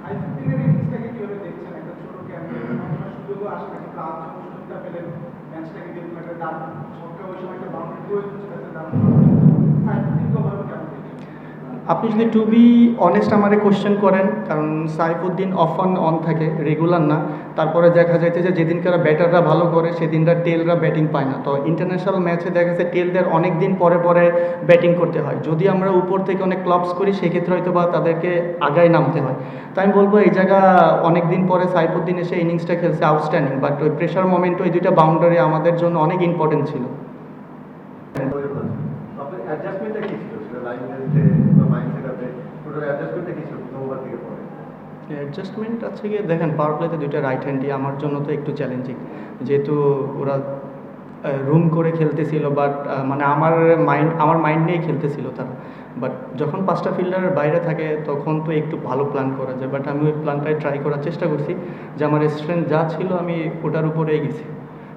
আইসিটির ইনিংসটাকে কিভাবে দেখছেন? একটা ছোট ক্যাম্পে সুযোগও আসে না, কিন্তু আজ যখন সুযোগটা পেলেন ম্যাচটাকে যেরকম একটা দারুণ ছক্কা, ওই সময় একটা বাউন্ডারি প্রয়োজন ছিল, একটা দারুণ সাইফুদ্দিনকে ওভাবে কেমন দেখছেন? আপনি যদি টু বি অনেস্ট আমারে কোশ্চেন করেন, কারণ সাইফুদ্দিন অন থাকে, রেগুলার না। তারপরে দেখা যাইতে যে যেদিনকার ব্যাটাররা ভালো করে সেদিনরা টেলরা ব্যাটিং পায় না। তো ইন্টারন্যাশনাল ম্যাচে দেখা যাচ্ছে টেলদের অনেক দিন পরে পরে ব্যাটিং করতে হয়। যদি আমরা উপর থেকে অনেক ক্লাবস করি সেক্ষেত্রে হয়তো বা তাদেরকে আগায় নামতে হয়। তাই আমি বলবো এই জায়গা অনেক দিন পরে সাইফুদ্দিন এসে ইনিংসটা খেলছে আউটস্ট্যান্ডিং, বাট ওই প্রেশার মোমেন্ট ওই দুইটা বাউন্ডারি আমাদের জন্য অনেক ইম্পর্টেন্ট ছিল। অ্যাডজাস্টমেন্টটা কি ছিল লাইনতে বা মাইন্ডসেট আপনি পুরো অ্যাডজাস্টমেন্টটা কি ছিল প্রথম ওভার থেকে পরে? অ্যাডজাস্টমেন্ট আছে গিয়ে দেখেন পাওয়ার প্লেতে দুইটা রাইট হ্যান্ডই আমার জন্য তো একটু চ্যালেঞ্জিং, যেহেতু ওরা রুম করে খেলতেছিল, বাট মানে আমার মাইন্ড নিয়েই খেলতেছিল তারা। বাট যখন পাঁচটা ফিল্ডারের বাইরে থাকে তখন তো একটু ভালো প্ল্যান করা যায়, বাট আমি ওই প্ল্যানটাই ট্রাই করার চেষ্টা করছি যে আমার স্ট্রেংথ যা ছিল আমি ওটার উপরেই গেছি।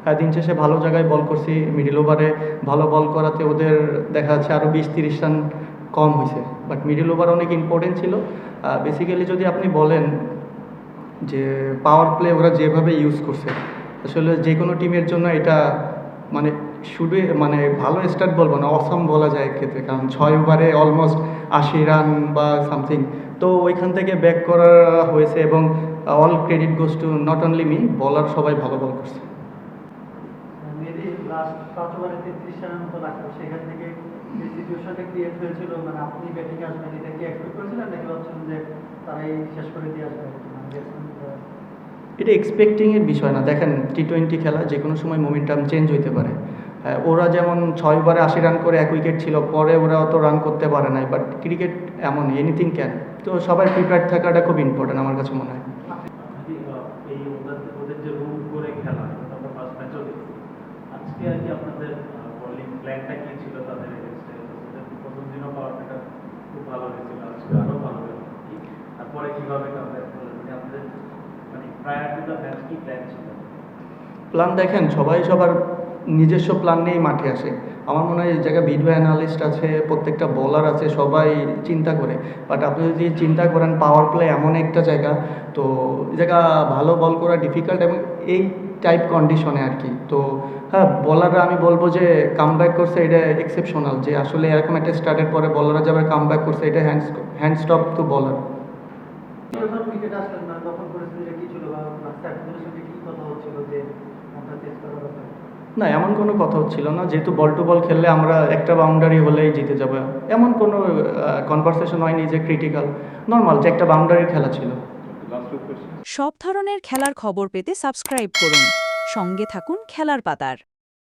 হ্যাঁ, দিন শেষে ভালো জায়গায় বল করছি, মিডিল ওভারে ভালো বল করাতে ওদের দেখা যাচ্ছে আরও 20-30 রান কম হয়েছে, বাট মিডিল ওভার অনেক ইম্পর্টেন্ট ছিল। বেসিক্যালি যদি আপনি বলেন যে পাওয়ার প্লে ওরা যেভাবে ইউজ করছে, আসলে যে কোনো টিমের জন্য এটা মানে শুধু মানে ভালো স্টার্ট বলবো না, অসাম বলা যায় ক্ষেত্রে, কারণ 6 ওভারে অলমোস্ট 80 রান বা সামথিং। তো ওইখান থেকে ব্যাক করা হয়েছে এবং all credit goes to not only me, বলার সবাই ভালো বল করছে। মেবি লাস্ট 5 ওভারে 33 রানের মতো লাগতো, সেখান থেকে এই সিচুয়েশনটা ক্রিয়েট হয়েছিল, মানে আপনি ব্যাটিং আসবেন এটা কি এক্সপেক্ট করেছিলেন, নাকি ভাবছিলেন যে তারাই শেষ করে দিয়ে আসবে? এটা এক্সপেক্টিংয়ের বিষয় না। দেখেন টি-20 খেলা যে কোনো সময় মোমেন্টাম চেঞ্জ হইতে পারে। ওরা যেমন 6 ওভারে 80 রান করে 1 উইকেট ছিল, পরে ওরা অত রান করতে পারে নাই, বাট ক্রিকেট এমন এনিথিং ক্যান। তো সবাই প্রিপেয়ার্ড থাকাটা খুব ইম্পর্টেন্ট আমার কাছে মনে হয়। এই ওদের যে রুম করে খেলা, আমরা ফার্স্ট ম্যাচও দেখছি। আজকে আর কি আপনাদের বোলিং প্ল্যানটা কি ছিল তাদের এগেইনস্টে? প্রথম দিনও পাওয়ার প্লেটা খুব ভালো হয়েছিল, আজকে আরও ভালো হয়েছে। তারপরে কীভাবে কামব্যাক করলেন, মানে আপনাদের মানে প্রায়ার টু দ্য ম্যাচ কি প্ল্যান ছিল? প্ল্যান দেখেন সবাই সবার নিজস্ব প্ল্যান নিয়েই মাঠে আসে। আমার মনে হয় এই জায়গায় ভিডিও অ্যানালিস্ট আছে, প্রত্যেকটা বোলার আছে, সবাই চিন্তা করে। বাট আপনি যদি চিন্তা করেন পাওয়ার প্লে এমন একটা জায়গা, তো জায়গা ভালো বল করা ডিফিকাল্ট এবং এই টাইপ কন্ডিশনে আর কি। তো হ্যাঁ, বলাররা আমি বলবো যে কামব্যাক করছে এটা এক্সেপশনাল, যে আসলে এরকম একটা স্টার্টের পরে বলাররা যাবার কামব্যাক করছে, এটা হ্যান্ড স্টপ টু বলার। যখন উইকেট আসলেন না তখন পরিস্থিতিটা কি ছিল, বা সাইফুদ্দিনের সঙ্গে কি কথা হচ্ছিল যে আমরা চেঞ্জ করার ব্যাপারে? না, এমন কোনো কথা হচ্ছিল না, যেহেতু বল টু বল খেললে আমরা একটা বাউন্ডারি হলেই জিতে যাবো, এমন কোনো কনভারসেশন হয়নি যে ক্রিটিক্যাল। নর্মাল যে একটা বাউন্ডারির খেলা ছিল। সব ধরনের খেলার খবর পেতে সাবস্ক্রাইব করুন। সঙ্গে থাকুন খেলার পাতার।